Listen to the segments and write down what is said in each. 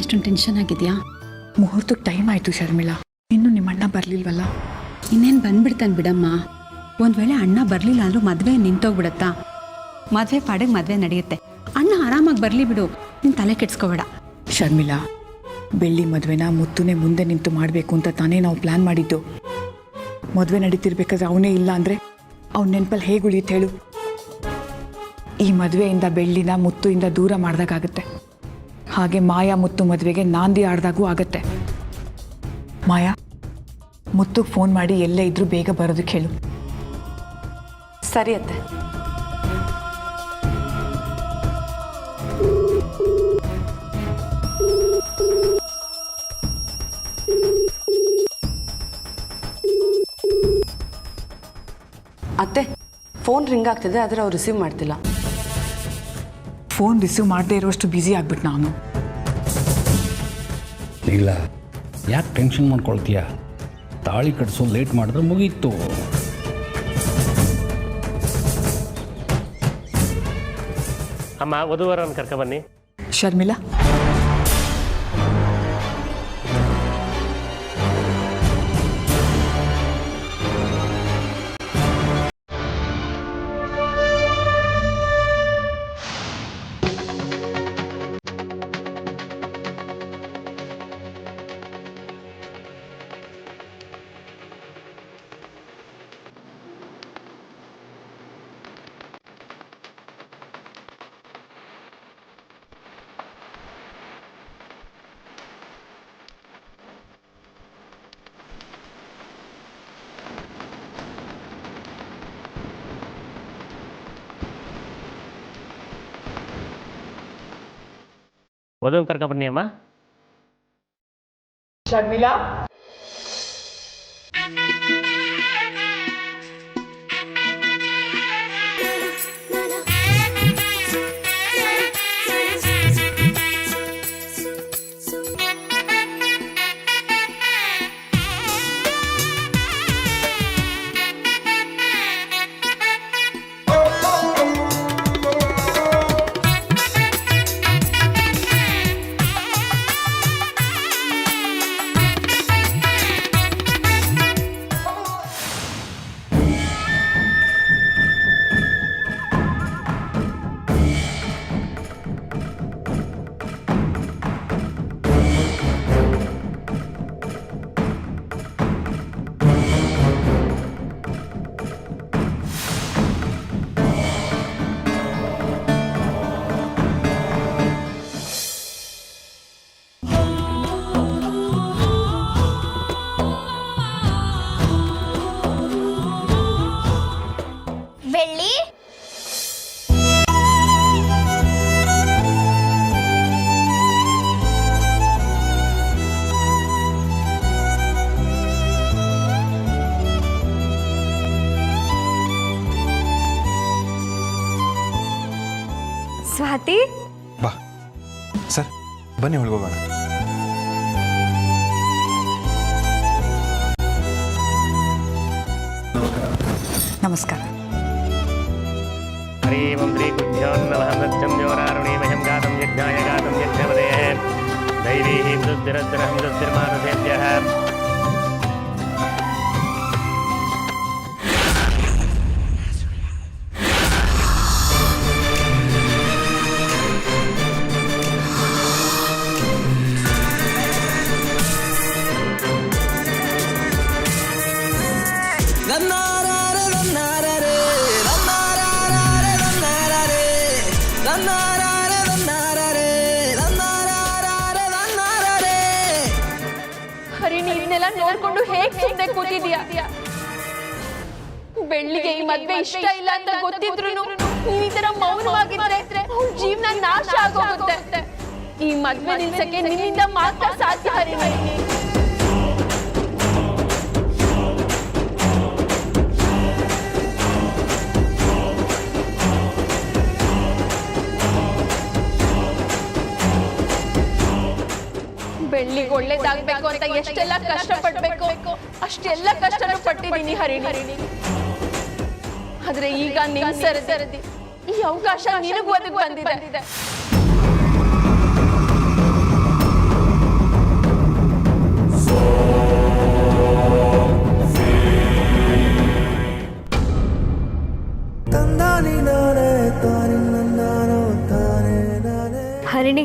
ಇಷ್ಟೊಂದು ಟೆನ್ಷನ್ ಆಗಿದೆಯಾ? ಮುಹೂರ್ತಕ್ಕೆ ಟೈಮ್ ಆಯಿತು ಶರ್ಮಿಳಾ, ಇನ್ನೂ ನಿಮ್ಮ ಅಣ್ಣ ಬರಲಿಲ್ವಲ್ಲ? ಇನ್ನೇನು ಬಂದ್ಬಿಡ್ತಾನೆ ಬಿಡಮ್ಮ. ಒಂದು ವೇಳೆ ಅಣ್ಣ ಬರಲಿಲ್ಲ ಅಂದರೂ ಮದುವೆ ನಿಂತೋಗ್ಬಿಡತ್ತಾ? ಮದುವೆ ಪಾಡಿಗೆ ಮದುವೆ ನಡೆಯುತ್ತೆ. ಅಣ್ಣ ಆರಾಮಾಗಿ ಬರಲಿ ಬಿಡು, ನೀನು ತಲೆ ಕೆಡ್ಸ್ಕೋಬೇಡ. ಶರ್ಮಿಳಾ, ಬೆಳ್ಳಿ ಮದುವೆನ ಮುತ್ತುನೇ ಮುಂದೆ ನಿಂತು ಮಾಡಬೇಕು ಅಂತ ತಾನೇ ನಾವು ಪ್ಲ್ಯಾನ್ ಮಾಡಿದ್ದು. ಮದುವೆ ನಡೀತಿರ್ಬೇಕಾದ್ರೆ ಅವನೇ ಇಲ್ಲ ಅಂದರೆ ಅವ್ನ ನೆನಪಲ್ಲಿ ಹೇಗೆ ಉಳಿಯುತ್ತೆ ಹೇಳು? ಈ ಮದುವೆಯಿಂದ ಬೆಳ್ಳಿನ ಮುತ್ತುಯಿಂದ ದೂರ ಮಾಡ್ದಾಗುತ್ತೆ. ಹಾಗೆ ಮಾಯಾ ಮುತ್ತು ಮದುವೆಗೆ ನಾಂದಿ ಆಡ್ದಾಗೂ ಆಗತ್ತೆ. ಮಾಯಾ, ಮುತ್ತುಗೆ ಫೋನ್ ಮಾಡಿ ಎಲ್ಲೇ ಇದ್ರೂ ಬೇಗ ಬರೋದಕ್ಕೆ ಹೇಳು. ಸರಿ ಅತ್ತೆ. ಅತ್ತೆ, ಫೋನ್ ರಿಂಗ್ ಆಗ್ತಿದೆ, ಆದರೆ ಅವ್ರು ರಿಸೀವ್ ಮಾಡ್ತಿಲ್ಲ. ಫೋನ್ ರಿಸೀವ್ ಮಾಡದೇ ಇರೋಷ್ಟು ಬ್ಯುಸಿ ಆಗ್ಬಿಟ್ಟು ನಾನು. ಇಲ್ಲ, ಯಾಕೆ ಟೆನ್ಷನ್ ಮಾಡ್ಕೊಳ್ತೀಯ? ತಾಳಿ ಕಟ್ಸೋ ಲೇಟ್ ಮಾಡಿದ್ರೆ ಮುಗೀತು. ಅಮ್ಮ, ವಧುವರನ್ನು ಕರ್ಕೊಬನ್ನಿ. ಶರ್ಮಿಳಾ, ವಧುವನ್ನು ಕರ್ಕೊಬನ್ನಿ ಅಮ್ಮ. ಶರ್ಮಿಳಾ, ಬೆಳ್ಳಿ, ಸ್ವಾತಿ, ಬಾ ಸರ್, ಬನ್ನಿ ಒಳಗೋಗೋಣ. ನಮಸ್ಕಾರ. ಹರಿ ಓಂ ಶ್ರೀ ಗುರುಭ್ಯೋ ನಮಃ. ಸತ್ಯಂ ಯೋರಾರುಣೀಮಹಂ ಗಾತಂ ಯಜ್ಞಾಯ ಗಾತಂ ಯಜ್ಞವದೇಃ ದೈವೀ ಮೃದ್ಧಿರದ್ರಹಂ ಮೃದ್ಧಿರ್ಮಾನುಷೇಭ್ಯಃ. ಹರಿ, ನೀನೆಲ್ಲ ನೋಡ್ಕೊಂಡು ಹೇಗ್ ಸುಮ್ಮನೆ ಕೂತಿದ್ಯಾ? ಬೆಳ್ಳಿಗೆ ಈ ಮದ್ವೆ ಇಷ್ಟ ಇಲ್ಲ ಅಂತ ಗೊತ್ತಿದ್ರು ನೀನ್ ಈ ತರ ಮೌನವಾಗಿದ್ರೆ ಅವ್ಳ ಜೀವನ ನಾಶ ಆಗೋಗುತ್ತೆ. ಈ ಮದ್ವೆ ನಿಲ್ಸಕ್ಕೆ ನಿನ್ನಿಂದ ಮಾತ್ರ ಸಾಧ್ಯ ಹರಿ. ಬೆಳ್ಳಿಗೆ ಒಳ್ಳೇದಾಗ್ಬೇಕು ಅಂತ ಎಷ್ಟೆಲ್ಲ ಕಷ್ಟ ಪಡ್ಬೇಕು ಅಷ್ಟೆಲ್ಲ ಕಷ್ಟನೂ ಪಟ್ಟಿದ್ದೀನಿ ಹರಿಣಿ. ಆದ್ರೆ ಈಗ ನಿನ್ ಸರದಿ ಈ ಅವಕಾಶ ನಿನಗೂ ಅದಕ್ಕೆ ಬಂದಿದೆ. ಹರಿಣಿ,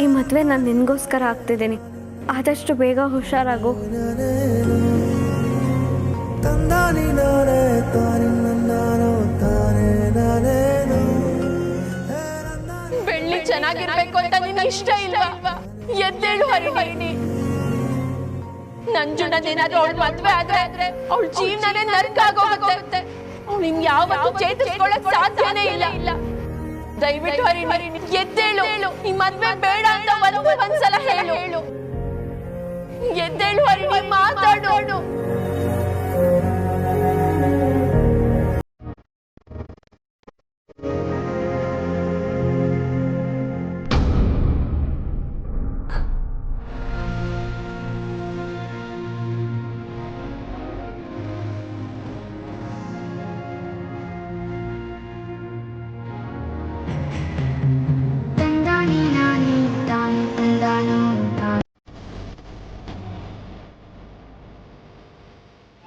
ಈ ಮದುವೆ ನಾನು ನಿನಗೋಸ್ಕರ ಆಗ್ತಿದ್ದೀನಿ. ಆದಷ್ಟು ಬೇಗ ಹುಷಾರಾಗು. ಬೆಳ್ಳಿ ಚೆನ್ನಾಗಿರ್ಬೇಕು ಅಂತ ನಿನ್ನ ಇಷ್ಟ ಇಲ್ವಾ? ಎದ್ದೇಳು ಹರಿಣಿ. ನಂಜುಂಡನೇನಾದ್ರೂ ಅವಳ ಮದ್ವೆ ಆದ್ರೆ ಅವಳ ಜೀವನನೇ ನರಕ ಆಗೋಗುತ್ತೆ. ಅವಳು ಇನ್ಯಾವತ್ತೂ ಚೇತರಿಸ್ಕೊಳ್ಳಕ್ ಸಾಧ್ಯನೇ ಇಲ್ಲ. ದಯವಿಟ್ಟು ಹರಿಣಿ ಎದ್ದೇಳು. ಈ ಮದ್ವೆ ಬೇಡ ಅಂತ ಒಂದ್ಸಲ ಹೇಳು. ಎದ್ದೇಳು ಹರಿಣಿ, ಮಾತಾಡು.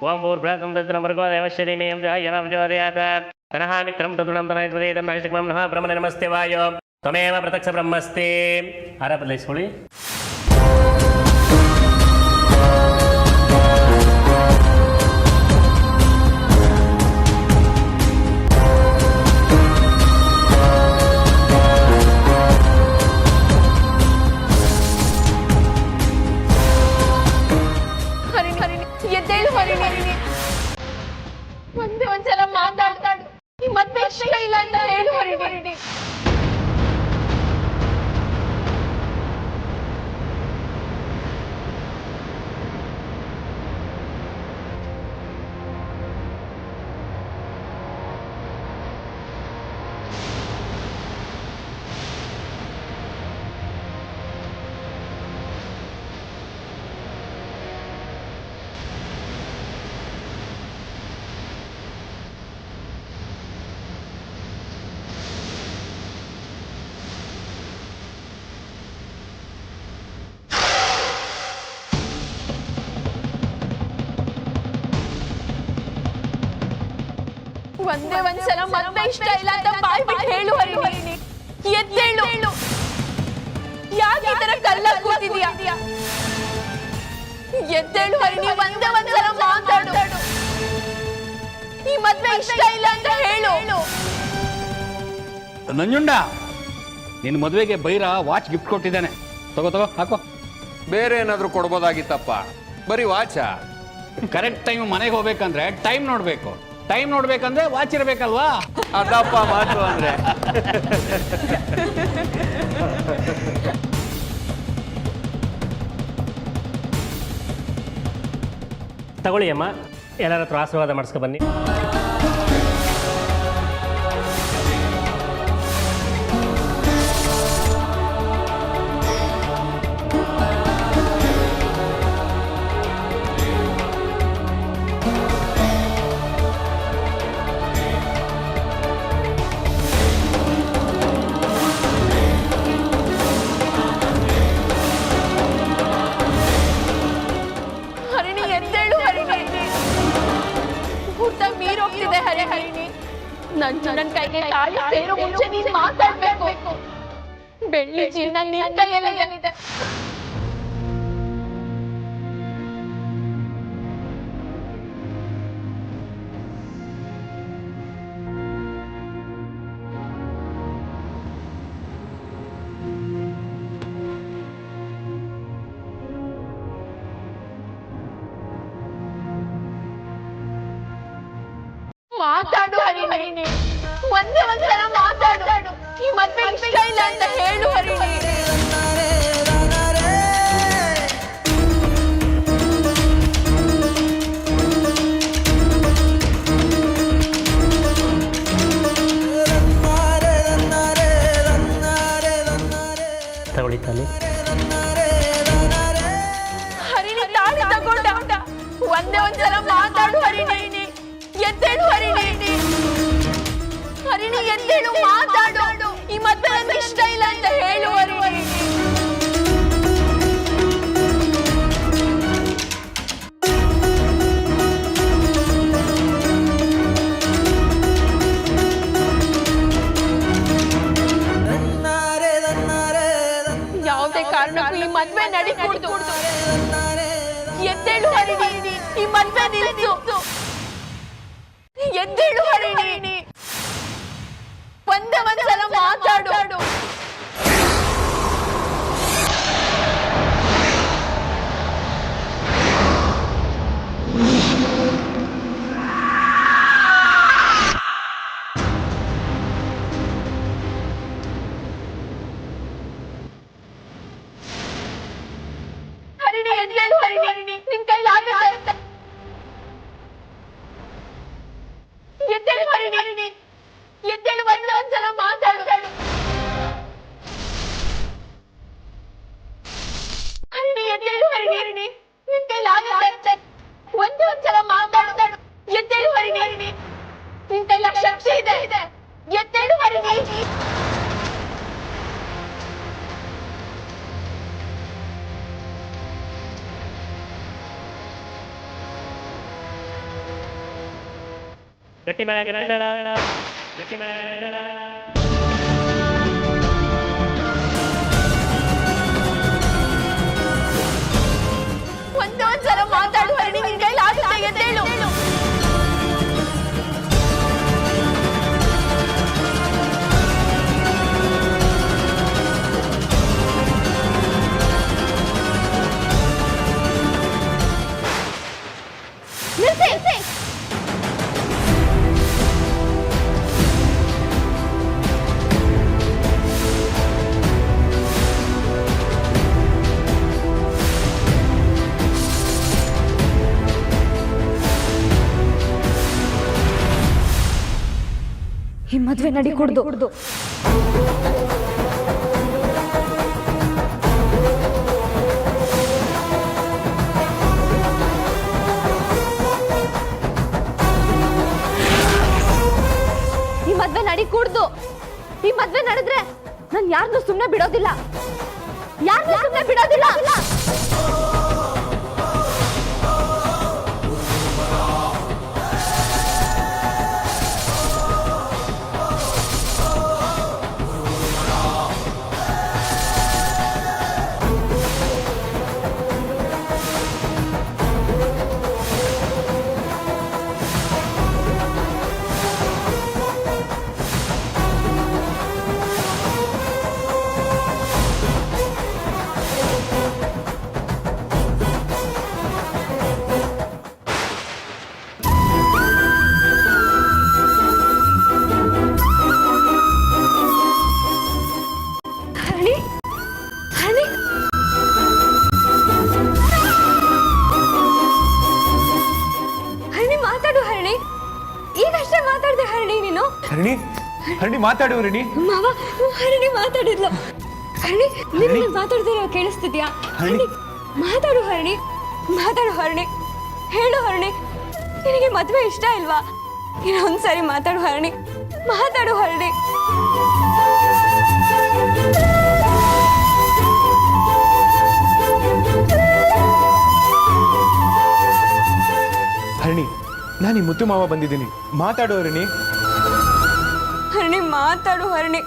ಓಂ ಭೂರ್ಭ್ರಾತಂ ತದ್ರಮರ್ಗೋ ದೇವಶ್ರೀಮೇಯಂ ಜಾಯನಂ ಜ್ಯೋತಿಯಾತ ತನಃ ಮಿತ್ರಂ ತದುಣಂ ತನೈತ್ವದೇದಂ ನೈಷ್ಟಿಕಮಂ ನಮಃ ಬ್ರಹ್ಮಣೇ ನಮಸ್ತೆ ವಾಯೋ ತ್ವಮೇವ ಪ್ರತ್ಯಕ್ಷ ಬ್ರಹ್ಮಸ್ತೆ. ಆರ ಬದಲಿಸ್ಕೊಳ್ಳಿ. ಎದ್ದೇಳು ಹರಿಣಿ. ಒಂದ್ಸಲ ಮಾತಾಡು. ಈ ಮದ್ವೆ ಇಷ್ಟ ಇಲ್ಲ ಅಂತ ಹೇಳು ಹರಿಣಿ. ಒಂದ್ಸಲ ಮದ್ವೆ ಇಷ್ಟ ಇಲ್ಲ ಅಂತ ಬಾಯ್ ಬಿಟ್ಟು ಹೇಳು ಹರಿಣಿ. ಎದ್ದೇಳು. ಯಾಕೆ ಈ ತರ ಕಲ್ಲ ಕೂತಿದ್ಯಾ? ಎದ್ದೇಳು ಹರಿಣಿ, ಒಂದ್ಸಲ ಮಾತಾಡು. ಈ ಮದ್ವೆ ಇಷ್ಟ ಇಲ್ಲ ಅಂತ ಹೇಳು. ನಂಜುಂಡ, ನಿನ್ನ ಮದುವೆಗೆ ಬೈರ ವಾಚ್ ಗಿಫ್ಟ್ ಕೊಟ್ಟಿದ್ದಾನೆ. ತಗೋ ಹಾಕೋ. ಬೇರೆ ಏನಾದರೂ ಕೊಡ್ಬೋದಾಗಿತ್ತಪ್ಪ, ಬರೀ ವಾಚ. ಕರೆಕ್ಟ್ ಟೈಮ್ ಮನೆಗೆ ಹೋಗ್ಬೇಕಂದ್ರೆ ಟೈಮ್ ನೋಡಬೇಕು. ಟೈಮ್ ನೋಡ್ಬೇಕಂದ್ರೆ ವಾಚ್ ಇರಬೇಕಲ್ವಾ? ಅದಪ್ಪ ಮಾತು ಅಂದ್ರೆ. ತಗೊಳ್ಳಿ ಅಮ್ಮ, ಎಲ್ಲರ ಹತ್ರ ಆಶೀರ್ವಾದ ಮಾಡಿಸ್ಕೊ ಬನ್ನಿ. ನನ್ನ ಕೈಗೆ ತಾಳಿ ಸೇರೋ ಮುಂಚೆ ನೀನು ಮಾತಾಡ್ಬೇಕು. ಬೆಳ್ಳಿ ಜೀವನ ನಿನ್ನ ಕೈಯಲ್ಲಿದೆ. ಮಾತಾಡು ಹರಿಣಿ, ಒಂದ್ಸಲ ಮಾತಾಡು. ಈ ಮದ್ವೆ ಇಷ್ಟ ಇಲ್ಲ ಅಂತ ಹೇಳು ಹರಿಣಿ. ತಗೊಳ್ಳಿ ತಾಲಿ. ಹರಿಣಿ ತಾಳಿ ತಗೊಂಡ. ಒಂದ್ಸಲ ಮಾತಾಡು ಹರಿಣಿ. ಎದ್ದೇಳು ಹರಿಣಿ. ಹರಿಣಿ ಎದ್ದೇಳು, ಮಾತಾಡು. ಈ ಮದ್ವೆ ನನಗೆ ಇಷ್ಟ ಇಲ್ಲ ಅಂತ ಹೇಳು ಹರಿಣಿ. ಮದ್ವೆ ನಿಲ್ಸು. ಎದ್ದೇಳು ಹರಿಣಿ, ಒಂದೇ ಒಂದ್ಸಲ ಮಾತಾಡು. ಹರಿಣಿ ಎದ್ದೇಳು ಹರಿಣಿ, ನಿನ್ ಕೈಲಾಗುತ್ತೆ. ಎದ್ದೇಳು ಹರಿಣಿ, ಎದ್ದೇಳು, ಒಂದೇ ಒಂದ್ಸಲ ಮಾತಾಡು. ಹರಿಣಿ ಎದ್ದೇಳು ಹರಿಣಿ, ನಿನ್ ಕೈಲಾಗುತ್ತೆ. ಒಂದೇ ಒಂದ್ಸಲ ಮಾತಾಡು. ಎದ್ದೇಳು ಹರಿಣಿ, ನಿನ್ ಕೈಲ ಶಕ್ತಿ ಇದೆ. ಎದ್ದೇಳು ಹರಿಣಿ. ಗಟ್ಟಿ ಮೇಲೆ ಗಟ್ಟಿ ಮೇಲೆ ಒಂದೇ ಒಂದ್ಸಲ ಮಾತಾಡು ಹರಿಣಿ, ನಿನ್ ಕೈಲಾಗುತ್ತೆ. ಎದ್ದೇಳು. ನಿಲ್ಸಿ. ಈ ಮದ್ವೆ ನಡಿ ಕುಡ್ದು. ಈ ಮದ್ವೆ ನಡಿ ಕುಡ್ದು. ಈ ಮದ್ವೆ ನಡೆದ್ರೆ ನಾನು ಯಾರನ್ನೂ ಸುಮ್ಮನೆ ಬಿಡೋದಿಲ್ಲ. ಹರಿಣಿ ಮಾತಾಡು ಹರಿಣಿ. ಈಗಷ್ಟೇ ಮಾತಾಡ್ದೆ ಹರಿಣಿ ನೀನು. ಹರಿಣಿ ಮಾತಾಡು ಹರಿಣಿ. ಮಾವ, ಹರಿಣಿ ಮಾತಾಡಿದ್ಲು. ಹರಿಣಿ, ನಿನ್ನ ಮಾತಾಡ್ದಿರೋ ಕೇಳಿಸ್ತಿದ್ಯಾ? ಹರಿಣಿ ಮಾತಾಡು ಹರಿಣಿ, ಹೇಳು ಹರಿಣಿ, ನಿನಗೆ ಮದ್ವೆ ಇಷ್ಟ ಇಲ್ವಾ? ಇನ್ನೊಂದ್ಸರಿ ಮಾತಾಡು ಹರಿಣಿ. ಹರಿಣಿ, ನಾನು ಈ ಮುತ್ತು ಮಾವ ಬಂದಿದ್ದೀನಿ. ಮಾತಾಡು ಹರಿಣಿ. ಹರಿಣಿ ಮಾತಾಡು ಹರಿಣಿ,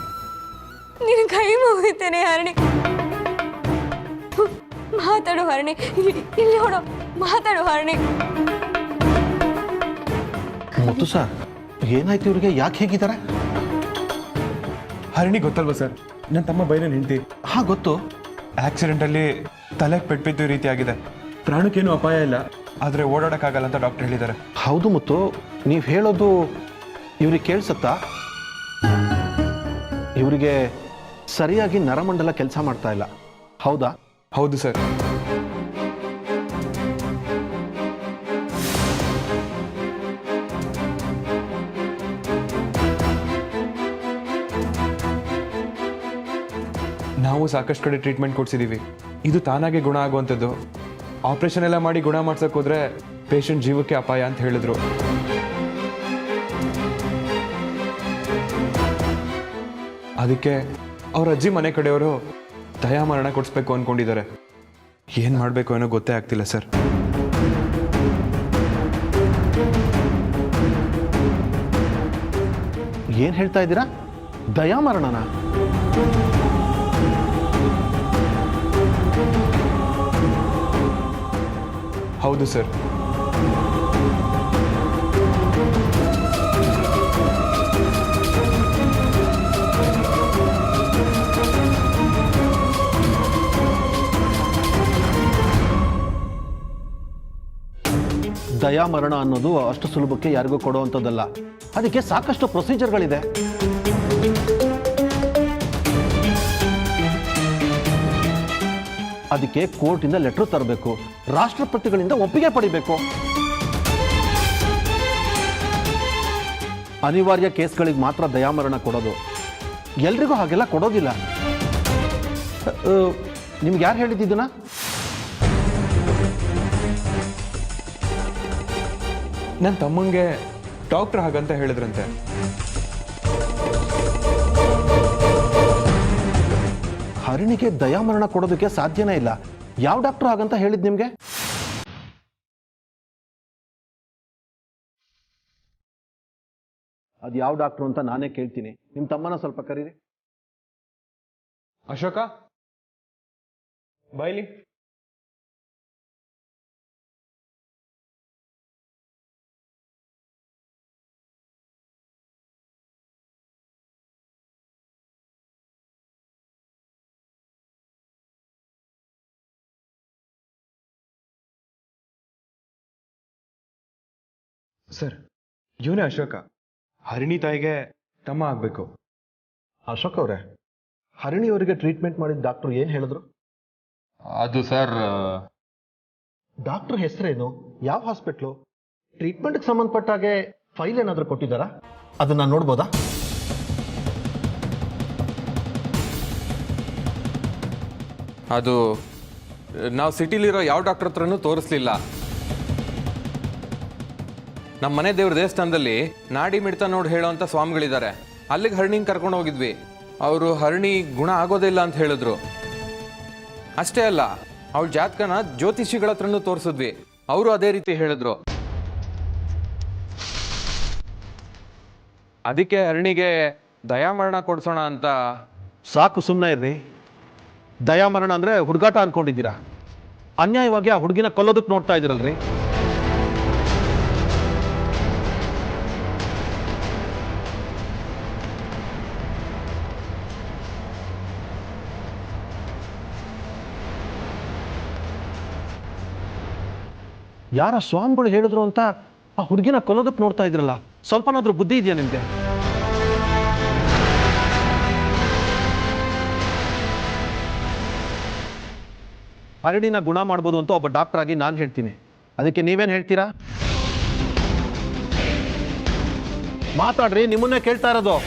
ನಿನ್ನ ಕೈ ಮುಗಿತೇನೆ ಹರಿಣಿ. ಮಾತಾಡು ಹರಿಣಿ, ಇಲ್ಲಿ ನೋಡು, ಮಾತಾಡು ಹರಿಣಿ. ಮುತ್ತು ಸರ್, ಏನಾಯ್ತು ಇವ್ರಿಗೆ? ಯಾಕೆ ಹೇಗಿದ್ದಾರೆ? ಹರಿಣಿ ಗೊತ್ತಲ್ವಾ ಸರ್, ನನ್ನ ತಮ್ಮ ಬೈರನ್ ಹೆಂಡತಿ. ಹಾ ಗೊತ್ತು. ಆಕ್ಸಿಡೆಂಟಲ್ಲಿ ತಲೆಗೆ ಪೆಟ್ಟು ಈ ರೀತಿ ಆಗಿದೆ. ಪ್ರಾಣಕ್ಕೇನು ಅಪಾಯ ಇಲ್ಲ, ಆದರೆ ಓಡಾಡಕ್ಕಾಗಲ್ಲ ಅಂತ ಡಾಕ್ಟರ್ ಹೇಳಿದ್ದಾರೆ. ಹೌದು ಮುತ್ತು, ನೀವು ಹೇಳೋದು ಇವ್ರಿಗೆ ಕೇಳಿಸುತ್ತಾ? ಇವರಿಗೆ ಸರಿಯಾಗಿ ನರಮಂಡಲ ಕೆಲಸ ಮಾಡ್ತಾ ಇಲ್ಲ, ಹೌದಾ? ಹೌದು ಸರ್. ನಾವು ಸಾಕಷ್ಟು ಕಡೆ ಟ್ರೀಟ್ಮೆಂಟ್ ಕೊಡ್ಸಿದ್ದೀವಿ. ಇದು ತಾನಾಗೆ ಗುಣ ಆಗುವಂಥದ್ದು. ಆಪರೇಷನ್ ಎಲ್ಲ ಮಾಡಿ ಗುಣ ಮಾಡ್ಸಕ್ಕೆ ಹೋದ್ರೆ ಪೇಷಂಟ್ ಜೀವಕ್ಕೆ ಅಪಾಯ ಅಂತ ಹೇಳಿದ್ರು. ಅದಕ್ಕೆ ಅವ್ರ ಅಜ್ಜಿ ಮನೆ ಕಡೆಯವರು ದಯಾಮರಣ ಕೊಡಿಸ್ಬೇಕು ಅಂದ್ಕೊಂಡಿದ್ದಾರೆ. ಏನು ಮಾಡಬೇಕು ಅನ್ನೋ ಗೊತ್ತೇ ಆಗ್ತಿಲ್ಲ ಸರ್. ಏನು ಹೇಳ್ತಾ ಇದ್ದೀರಾ? ದಯಾಮರಣನ? ಹೌದು ಸರ್. ದಯಾಮರಣ ಅನ್ನೋದು ಅಷ್ಟು ಸುಲಭಕ್ಕೆ ಯಾರಿಗೂ ಕೊಡುವಂಥದ್ದಲ್ಲ. ಅದಕ್ಕೆ ಸಾಕಷ್ಟು ಪ್ರೊಸೀಜರ್ಗಳಿದೆ. ಅದಕ್ಕೆ ಕೋರ್ಟಿಂದ ಲೆಟರ್ ತರಬೇಕು, ರಾಷ್ಟ್ರಪತಿಗಳಿಂದ ಒಪ್ಪಿಗೆ ಪಡಿಬೇಕು. ಅನಿವಾರ್ಯ ಕೇಸ್ಗಳಿಗೆ ಮಾತ್ರ ದಯಾಮರಣ ಕೊಡೋದು, ಎಲ್ರಿಗೂ ಹಾಗೆಲ್ಲ ಕೊಡೋದಿಲ್ಲ. ನಿಮ್ಗೆ ಯಾರು ಹೇಳಿದ್ದನ್ನ? ನನ್ನ ತಮ್ಮಂಗೆ ಡಾಕ್ಟರ್ ಹಾಗಂತ ಹೇಳಿದ್ರಂತೆ. ಹರಿಣಿಗೆ ದಯಾಮರಣ ಕೊಡೋದಕ್ಕೆ ಸಾಧ್ಯನೇ ಇಲ್ಲ. ಯಾವ ಡಾಕ್ಟರ್ ಹಾಗಂತ ಹೇಳಿದ್ ನಿಮ್ಗೆ? ಅದು ಯಾವ ಡಾಕ್ಟ್ರು ಅಂತ ನಾನೇ ಕೇಳ್ತೀನಿ. ನಿಮ್ಮ ತಮ್ಮನ ಸ್ವಲ್ಪ ಕರೀರಿ. ಅಶೋಕ, ಬಾಯ್ಲಿ. ಸರ್, ಇವನೇ ಅಶೋಕ. ಹರಿಣಿ ತಾಯಿಗೆ ತಮ್ಮ ಆಗಬೇಕು. ಅಶೋಕ್ ಅವರೇ, ಹರಿಣಿ ಅವರಿಗೆ ಟ್ರೀಟ್ಮೆಂಟ್ ಮಾಡಿದ ಡಾಕ್ಟರ್ ಏನು ಹೇಳಿದ್ರು? ಅದು ಸರ್, ಡಾಕ್ಟರ್ ಹೆಸರೇನು, ಯಾವ ಹಾಸ್ಪಿಟ್ಲು, ಟ್ರೀಟ್ಮೆಂಟ್ಗೆ ಸಂಬಂಧಪಟ್ಟಾಗೆ ಫೈಲ್ ಏನಾದರೂ ಕೊಟ್ಟಿದ್ದಾರಾ? ಅದನ್ನ ನೋಡ್ಬೋದಾ? ಅದು ನಾವು ಸಿಟಿಲಿರೋ ಯಾವ ಡಾಕ್ಟರ್ ಹತ್ರನೂ ತೋರಿಸ್ಲಿಲ್ಲ. ನಮ್ಮ ಮನೆ ದೇವ್ರ ದೇವಸ್ಥಾನದಲ್ಲಿ ನಾಡಿ ಮಿಡ್ತಾ ನೋಡಿ ಹೇಳೋವಂಥ ಸ್ವಾಮಿಗಳಿದ್ದಾರೆ. ಅಲ್ಲಿಗೆ ಹರಣಿಗೆ ಕರ್ಕೊಂಡು ಹೋಗಿದ್ವಿ. ಅವರು ಹರಣಿ ಗುಣ ಆಗೋದಿಲ್ಲ ಅಂತ ಹೇಳಿದ್ರು. ಅಷ್ಟೇ ಅಲ್ಲ, ಅವಳ ಜಾತಕನ ಜ್ಯೋತಿಷಿಗಳ ಹತ್ರನೂ ತೋರಿಸಿದ್ವಿ. ಅವರು ಅದೇ ರೀತಿ ಹೇಳಿದ್ರು. ಅದಕ್ಕೆ ಹರಣಿಗೆ ದಯಾಮರಣ ಕೊಡ್ಸೋಣ ಅಂತ. ಸಾಕು, ಸುಮ್ಮನೆ ಇರ್ರಿ. ದಯಾಮರಣ ಅಂದರೆ ಹುಡುಗಾಟ ಅನ್ಕೊಂಡಿದ್ದೀರಾ? ಅನ್ಯಾಯವಾಗಿ ಆ ಹುಡುಗಿನ ಕೊಲ್ಲೋದಕ್ಕೆ ನೋಡ್ತಾ ಇದ್ದೀರಲ್ರಿ. ಯಾರ ಸ್ವಾಮಿಗಳು ಹೇಳಿದ್ರು ಅಂತ ಆ ಹುಡುಗಿನ ಕೊಲ್ಲೋದಕ್ಕೆ ನೋಡ್ತಾ ಇದ್ರಲ್ಲ, ಸ್ವಲ್ಪನಾದ್ರೂ ಬುದ್ಧಿ ಇದೆಯಾ ನಿಮಗೆ? ಹರಣಿನ ಗುಣ ಮಾಡ್ಬೋದು ಅಂತ ಒಬ್ಬ ಡಾಕ್ಟರ್ ಆಗಿ ನಾನು ಹೇಳ್ತೀನಿ. ಅದಕ್ಕೆ ನೀವೇನು ಹೇಳ್ತೀರಾ? ಮಾತಾಡ್ರಿ, ನಿಮ್ಮನ್ನೇ ಕೇಳ್ತಾ ಇರೋದು.